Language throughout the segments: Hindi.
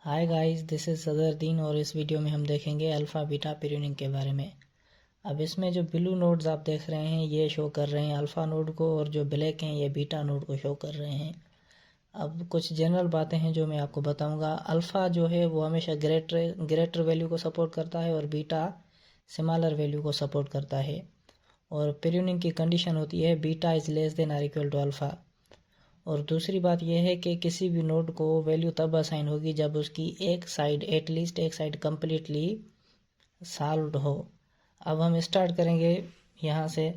Hi guys, this is Sadruddin और इस वीडियो में हम देखेंगे अल्फ़ा बीटा प्रूनिंग के बारे में। अब इसमें जो ब्लू नोड्स आप देख रहे हैं ये शो कर रहे हैं अल्फ़ा नोड को, और जो ब्लैक हैं ये बीटा नोड को शो कर रहे हैं। अब कुछ जनरल बातें हैं जो मैं आपको बताऊंगा। अल्फ़ा जो है वो हमेशा ग्रेटर वैल्यू को सपोर्ट करता है और बीटा स्मॉलर वैल्यू को सपोर्ट करता है। और प्रूनिंग की कंडीशन होती है beta is less than or equal to alpha. और दूसरी बात यह है कि किसी भी नोड को वैल्यू तब असाइन होगी जब उसकी एक साइड, एटलीस्ट एक साइड कम्प्लीटली सॉल्व्ड हो। अब हम स्टार्ट करेंगे यहाँ से,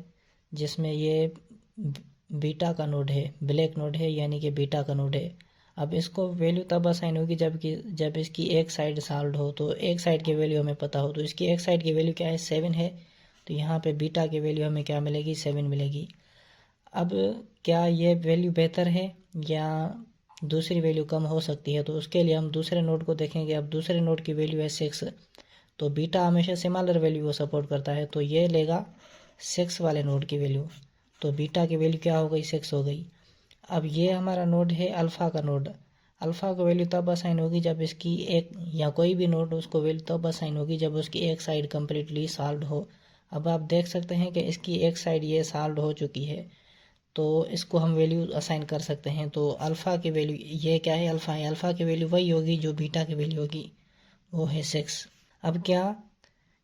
जिसमें ये बीटा का नोड है, ब्लैक नोड है, यानी कि बीटा का नोड है। अब इसको वैल्यू तब असाइन होगी जब इसकी एक साइड सॉल्व्ड हो। तो एक साइड की वैल्यू हमें पता हो, तो इसकी एक साइड की वैल्यू क्या है, 7 है। तो यहाँ पे बीटा की वैल्यू हमें क्या मिलेगी, 7 मिलेगी। अब क्या ये वैल्यू बेहतर है या दूसरी वैल्यू कम हो सकती है, तो उसके लिए हम दूसरे नोड को देखेंगे। अब दूसरे नोड की वैल्यू है 6। तो बीटा हमेशा सिमिलर वैल्यू को सपोर्ट करता है, तो ये लेगा 6 वाले नोड की वैल्यू। तो बीटा की वैल्यू क्या हो गई, 6 हो गई। अब ये हमारा नोड है अल्फ़ा का नोड। अल्फ़ा को वैल्यू तब असाइन होगी जब इसकी एक, या कोई भी नोड उसको वैल्यू तब असाइन होगी जब उसकी एक साइड कम्प्लीटली सॉल्व्ड हो। अब आप देख सकते हैं कि इसकी एक साइड ये सॉल्व्ड हो चुकी है, तो इसको हम वैल्यू असाइन कर सकते हैं। तो अल्फ़ा की वैल्यू, ये क्या है, अल्फ़ा है, अल्फ़ा की वैल्यू वही होगी जो बीटा की वैल्यू होगी, वो है 6। अब क्या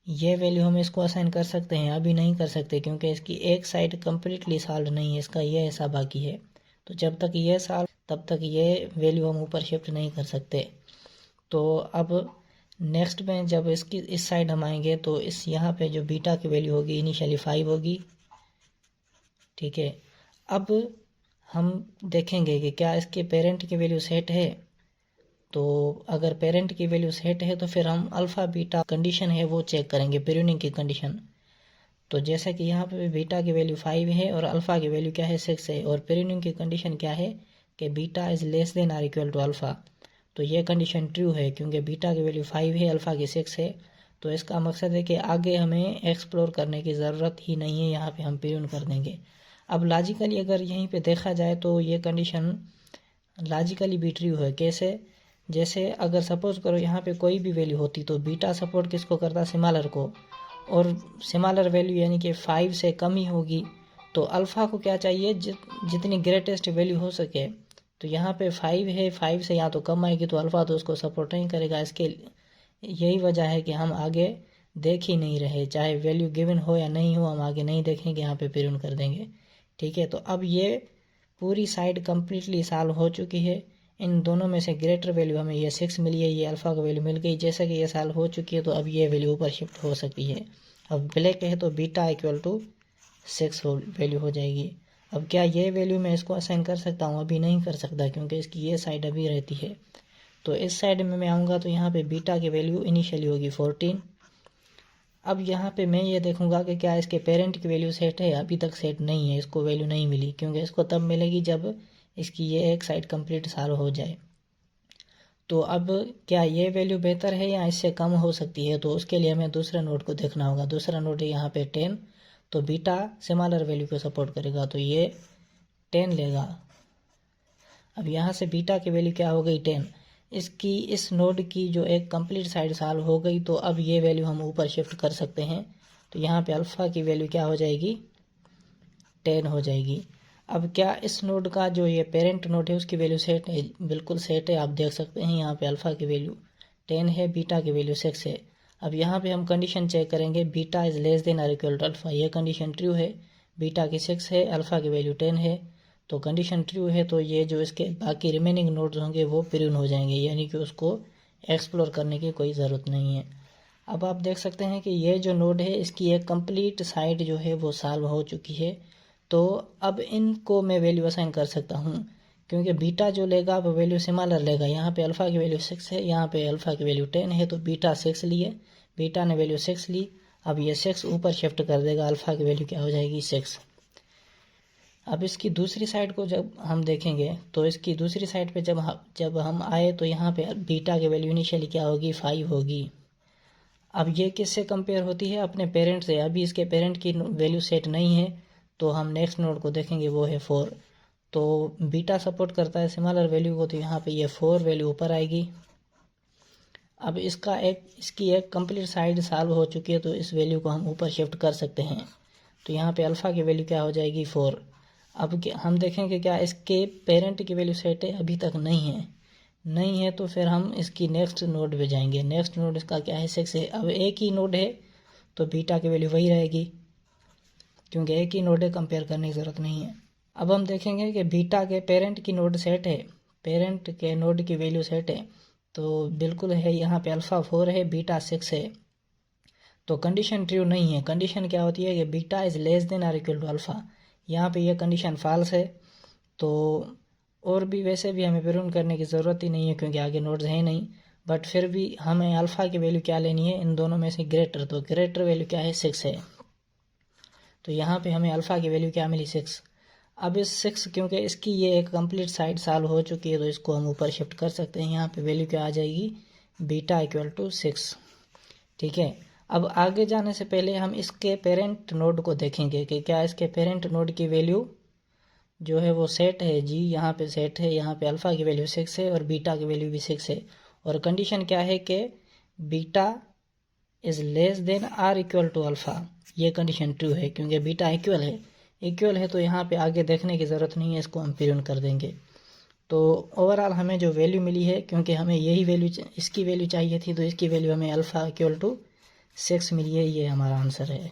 ये वैल्यू हम इसको असाइन कर सकते हैं, अभी नहीं कर सकते, क्योंकि इसकी एक साइड कम्प्लीटली सॉल्व नहीं है, इसका ये हिस्सा बाकी है। तो जब तक ये सॉल्व, तब तक ये वैल्यू हम ऊपर शिफ्ट नहीं कर सकते। तो अब नेक्स्ट में जब इसकी इस साइड हम आएंगे, तो इस यहाँ पे जो बीटा की वैल्यू होगी इनिशियली 5 होगी, ठीक है। अब हम देखेंगे कि क्या इसके पेरेंट की वैल्यू सेट है। तो अगर पेरेंट की वैल्यू सेट है तो फिर हम अल्फ़ा बीटा कंडीशन है वो चेक करेंगे, प्रूनिंग की कंडीशन। तो जैसे कि यहाँ पे बीटा की वैल्यू 5 है और अल्फ़ा की वैल्यू क्या है, 6 है, और प्रूनिंग की कंडीशन क्या है कि beta is less than or equal to alpha. तो ये कंडीशन ट्रू है, क्योंकि बीटा की वैल्यू 5 है, अल्फ़ा की 6 है। तो इसका मकसद है कि आगे हमें एक्सप्लोर करने की ज़रूरत ही नहीं है, यहाँ पे हम प्रून कर देंगे। अब लॉजिकली अगर यहीं पे देखा जाए तो ये कंडीशन लॉजिकली भी ट्रू है। कैसे, जैसे अगर सपोज करो यहाँ पे कोई भी वैल्यू होती तो बीटा सपोर्ट किसको करता, स्मॉलर को, और स्मॉलर वैल्यू यानी कि 5 से कम ही होगी। तो अल्फ़ा को क्या चाहिए, जितनी ग्रेटेस्ट वैल्यू हो सके। तो यहाँ पे 5 है, 5 से या तो कम आएगी तो अल्फ़ा तो उसको सपोर्ट नहीं करेगा। इसके यही वजह है कि हम आगे देख ही नहीं रहे, चाहे वैल्यू गिवन हो या नहीं हो, हम आगे नहीं देखेंगे, यहाँ पे प्रून कर देंगे, ठीक है। तो अब ये पूरी साइड कम्प्लीटली सॉल्व हो चुकी है। इन दोनों में से ग्रेटर वैल्यू हमें ये 6 मिली है, ये अल्फ़ा का वैल्यू मिल गई। जैसे कि ये सॉल्व हो चुकी है तो अब ये वैल्यू ऊपर शिफ्ट हो सकती है। अब ब्लैक है तो बीटा इक्वल टू 6 वैल्यू हो जाएगी। अब क्या ये वैल्यू मैं इसको असाइन कर सकता हूँ, अभी नहीं कर सकता, क्योंकि इसकी ये साइड अभी रहती है। तो इस साइड में मैं आऊँगा तो यहाँ पे बीटा की वैल्यू इनिशियली होगी 14। अब यहाँ पे मैं ये देखूंगा कि क्या इसके पेरेंट की वैल्यू सेट है, अभी तक सेट नहीं है, इसको वैल्यू नहीं मिली, क्योंकि इसको तब मिलेगी जब इसकी ये एक साइड कंप्लीट सॉल्व हो जाए। तो अब क्या ये वैल्यू बेहतर है या इससे कम हो सकती है, तो उसके लिए हमें दूसरे नोड को देखना होगा। दूसरा नोड है यहाँ पे 10। तो बीटा सिमिलर वैल्यू को सपोर्ट करेगा, तो ये 10 लेगा। अब यहाँ से बीटा की वैल्यू क्या हो गई, 10। इसकी इस नोड की जो एक कंप्लीट साइड सॉल्व हो गई, तो अब ये वैल्यू हम ऊपर शिफ्ट कर सकते हैं। तो यहाँ पे अल्फ़ा की वैल्यू क्या हो जाएगी, 10 हो जाएगी। अब क्या इस नोड का जो ये पेरेंट नोड है उसकी वैल्यू सेट है, बिल्कुल सेट है। आप देख सकते हैं यहाँ पे अल्फ़ा की वैल्यू 10 है, बीटा की वैल्यू 6 है। अब यहाँ पे हम कंडीशन चेक करेंगे, beta is less than or equal to alpha, ये कंडीशन ट्रू है। बीटा की 6 है, अल्फ़ा की वैल्यू 10 है, तो कंडीशन ट्रू है। तो ये जो इसके बाकी रिमेनिंग नोड्स होंगे वो प्रून हो जाएंगे, यानी कि उसको एक्सप्लोर करने की कोई ज़रूरत नहीं है। अब आप देख सकते हैं कि ये जो नोड है इसकी एक कंप्लीट साइड जो है वो सॉल्व हो चुकी है। तो अब इनको मैं वैल्यू असाइन कर सकता हूँ, क्योंकि बीटा जो लेगा वो वैल्यू सिमिलर लेगा। यहाँ पे अल्फ़ा की वैल्यू 6 है, यहाँ पे अल्फ़ा की वैल्यू 10 है, तो बीटा 6 लिए, बीटा ने वैल्यू 6 ली। अब ये 6 ऊपर शिफ्ट कर देगा, अल्फ़ा की वैल्यू क्या हो जाएगी, 6। अब इसकी दूसरी साइड को जब हम देखेंगे, तो इसकी दूसरी साइड पे जब हम आए तो यहाँ पे बीटा की वैल्यू इनिशियली क्या होगी, 5 होगी। अब ये किससे कंपेयर होती है, अपने पेरेंट से। अभी इसके पेरेंट की वैल्यू सेट नहीं है, तो हम नेक्स्ट नोड को देखेंगे, वो है 4। तो बीटा सपोर्ट करता है सिमिलर वैल्यू को, तो यहाँ पे ये 4 वैल्यू ऊपर आएगी। अब इसकी एक कंप्लीट साइड सॉल्व हो चुकी है, तो इस वैल्यू को हम ऊपर शिफ्ट कर सकते हैं। तो यहाँ पे अल्फ़ा की वैल्यू क्या हो जाएगी 4। अब हम देखेंगे क्या इसके पेरेंट की वैल्यू सेट है, अभी तक नहीं है तो फिर हम इसकी नेक्स्ट नोड पे जाएंगे। नेक्स्ट नोड इसका क्या है 6 है। अब एक ही नोड है तो बीटा की वैल्यू वही रहेगी, क्योंकि एक ही नोड है, कंपेयर करने की ज़रूरत नहीं है। अब हम देखेंगे कि बीटा के पेरेंट की नोड सेट है, पेरेंट के नोड की वैल्यू सेट है, तो बिल्कुल है। यहाँ पे अल्फ़ा 4 है, बीटा 6 है, तो कंडीशन ट्रू नहीं है। कंडीशन क्या होती है कि beta is less than or equal to alpha. यहाँ पे ये कंडीशन फॉल्स है। तो और भी वैसे भी हमें प्रूव करने की ज़रूरत ही नहीं है, क्योंकि आगे नोड्स हैं नहीं, बट फिर भी हमें अल्फ़ा की वैल्यू क्या लेनी है, इन दोनों में से ग्रेटर। तो ग्रेटर वैल्यू क्या है 6 है, तो यहाँ पे हमें अल्फ़ा की वैल्यू क्या मिली 6। अब इस 6, क्योंकि इसकी ये एक कंप्लीट साइड सॉल्व हो चुकी है, तो इसको हम ऊपर शिफ्ट कर सकते हैं। यहाँ पे वैल्यू क्या आ जाएगी, बीटा इक्वल टू 6। ठीक है। अब आगे जाने से पहले हम इसके पेरेंट नोड को देखेंगे कि क्या इसके पेरेंट नोड की वैल्यू जो है वो सेट है। जी यहाँ पे सेट है, यहाँ पे अल्फ़ा की वैल्यू 6 है और बीटा की वैल्यू भी 6 है। और कंडीशन क्या है कि beta is less than or equal to alpha. ये कंडीशन ट्रू है, क्योंकि बीटा इक्वल है तो यहाँ पे आगे देखने की ज़रूरत नहीं है, इसको हम प्रूव कर देंगे। तो ओवरऑल हमें जो वैल्यू मिली है, क्योंकि हमें यही वैल्यू इसकी वैल्यू चाहिए थी, तो इसकी वैल्यू हमें अल्फ़ा इक्वल टू 6 मिली है। ये हमारा आंसर है।